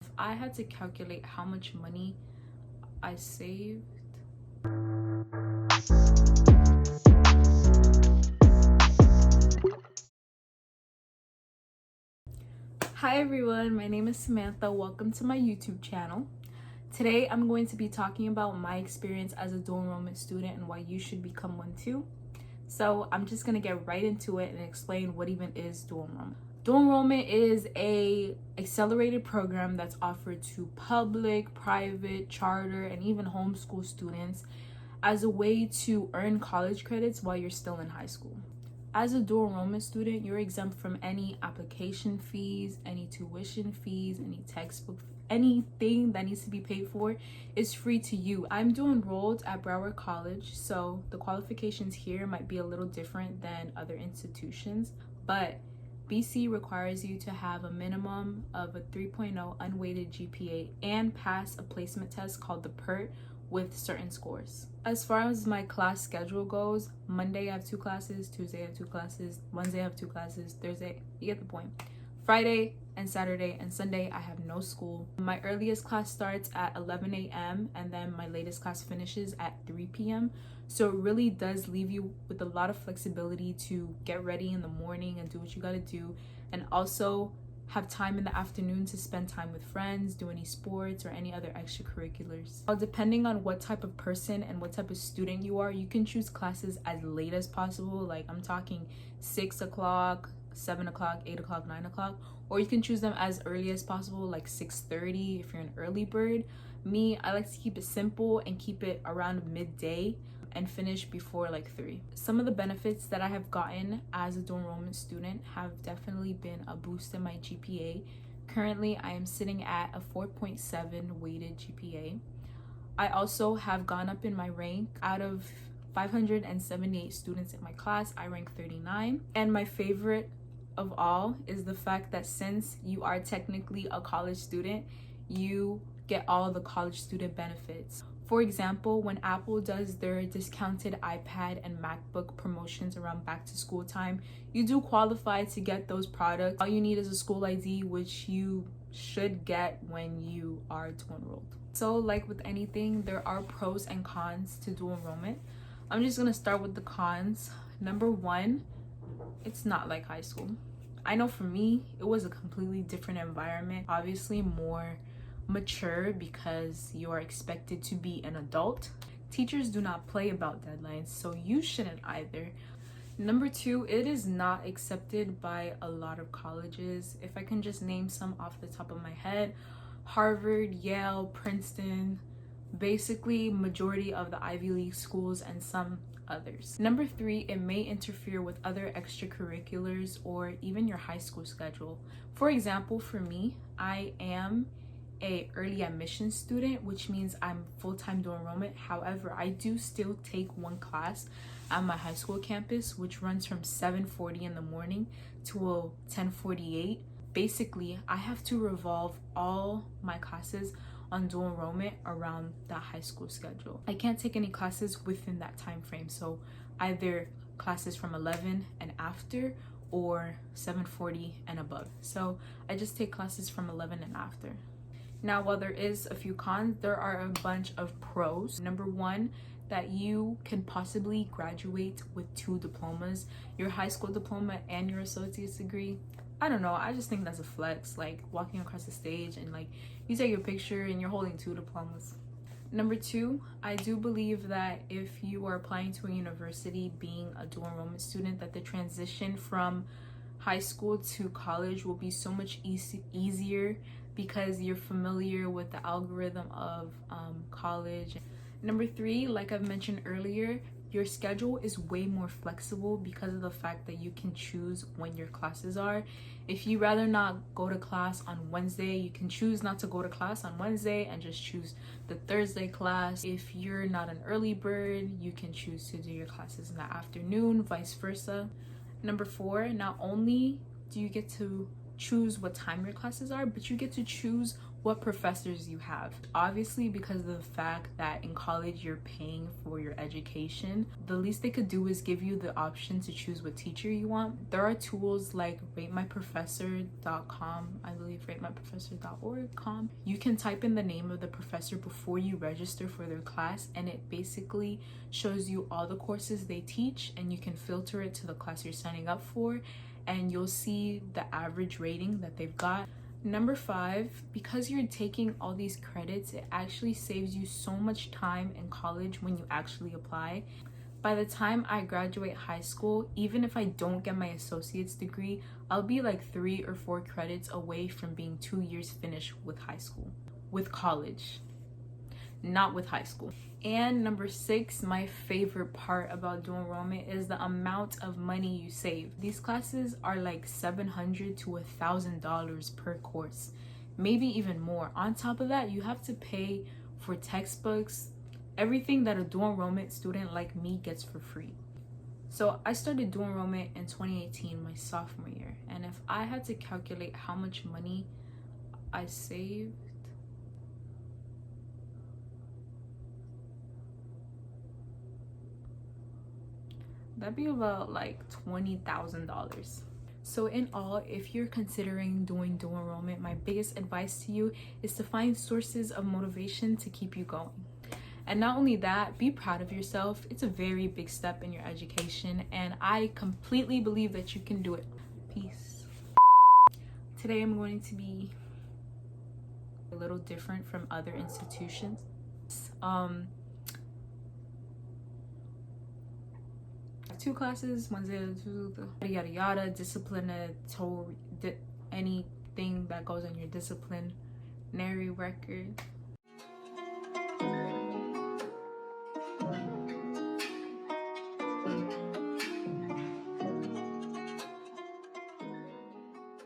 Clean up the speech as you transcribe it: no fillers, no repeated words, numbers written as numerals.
If I had to calculate how much money I saved, hi everyone, my name is Samantha. Welcome to my YouTube channel. Today I'm going to be talking about my experience as a dual enrollment student and why you should become one too. So I'm just gonna get right into it and explain what even is dual enrollment. Dual enrollment is a accelerated program that's offered to public, private, charter, and even homeschool students as a way to earn college credits while you're still in high school. As a dual enrollment student, you're exempt from any application fees, any tuition fees, any textbook, anything that needs to be paid for is free to you. I'm dual enrolled at Broward College, so the qualifications here might be a little different than other institutions, but BC requires you to have a minimum of a 3.0 unweighted GPA and pass a placement test called the PERT with certain scores. As far as my class schedule goes, Monday I have 2 classes, Tuesday I have 2 classes, Wednesday I have 2 classes, Thursday, you get the point. Friday and Saturday and Sunday I have no school. My earliest class starts at 11 a.m. and then my latest class finishes at 3 p.m. So it really does leave you with a lot of flexibility to get ready in the morning and do what you gotta do, and also have time in the afternoon to spend time with friends, do any sports or any other extracurriculars. Well, depending on what type of person and what type of student you are, you can choose classes as late as possible. Like I'm talking 6 o'clock, 7 o'clock, 8 o'clock, 9 o'clock, or you can choose them as early as possible, like 6:30 if you're an early bird. Me, I like to keep it simple and keep it around midday and finish before like 3. Some of the benefits that I have gotten as a dual enrollment student have definitely been a boost in my GPA. Currently, I am sitting at a 4.7 weighted GPA. I also have gone up in my rank. Out of 578 students in my class, I rank 39. And my favorite of all is the fact that since you are technically a college student, you get all the college student benefits. For example, when Apple does their discounted iPad and MacBook promotions around back to school time, you do qualify to get those products. All you need is a school ID, which you should get when you are dual enrolled. So like with anything, there are pros and cons to dual enrollment. I'm just gonna start with the cons. Number 1, it's not like high school. I know for me, it was a completely different environment, obviously more mature because you are expected to be an adult. Teachers do not play about deadlines, so you shouldn't either. Number 2, it is not accepted by a lot of colleges. If I can just name some off the top of my head, Harvard, Yale, Princeton, basically majority of the Ivy League schools and some others. Number 3, it may interfere with other extracurriculars or even your high school schedule. For example, for me, I am a early admission student, which means I'm full-time dual enrollment. However, I do still take one class at my high school campus, which runs from 7:40 in the morning to 10:48. Basically, I have to revolve all my classes on dual enrollment around that high school schedule. I can't take any classes within that time frame, so either classes from 11 and after or 7:40 and above. So I just take classes from 11 and after. Now, while there is a few cons, there are a bunch of pros. Number 1, that you can possibly graduate with 2 diplomas, your high school diploma and your associate's degree. I don't know, I just think that's a flex, like walking across the stage and like you take your picture and you're holding 2 diplomas. Number 2, I do believe that if you are applying to a university being a dual enrollment student, that the transition from high school to college will be so much easier because you're familiar with the algorithm of college. Number 3, like I've mentioned earlier, your schedule is way more flexible because of the fact that you can choose when your classes are. If you rather not go to class on Wednesday, you can choose not to go to class on Wednesday and just choose the Thursday class. If you're not an early bird, you can choose to do your classes in the afternoon, vice versa. Number 4, not only do you get to choose what time your classes are, but you get to choose what professors you have. Obviously, because of the fact that in college you're paying for your education, the least they could do is give you the option to choose what teacher you want. There are tools like ratemyprofessor.com, I believe ratemyprofessor.org.com. You can type in the name of the professor before you register for their class, and it basically shows you all the courses they teach, and you can filter it to the class you're signing up for, and you'll see the average rating that they've got. Number 5, because you're taking all these credits, it actually saves you so much time in college when you actually apply. By the time I graduate high school, even if I don't get my associate's degree, I'll be like 3 or 4 credits away from being 2 years finished with high school. With college, not with high school. And number 6, my favorite part about dual enrollment is the amount of money you save. These classes are like $700 to $1,000 per course, maybe even more. On top of that, you have to pay for textbooks, everything that a dual enrollment student like me gets for free. So I started dual enrollment in 2018, my sophomore year, and if I had to calculate how much money I saved, that'd be about like $20,000. So in all, if you're considering doing dual enrollment, my biggest advice to you is to find sources of motivation to keep you going. And not only that, be proud of yourself. It's a very big step in your education, and I completely believe that you can do it. Peace. Today I'm going to be a little different from other institutions. 2 classes, one's yada yada, disciplinary, anything that goes on your disciplinary record.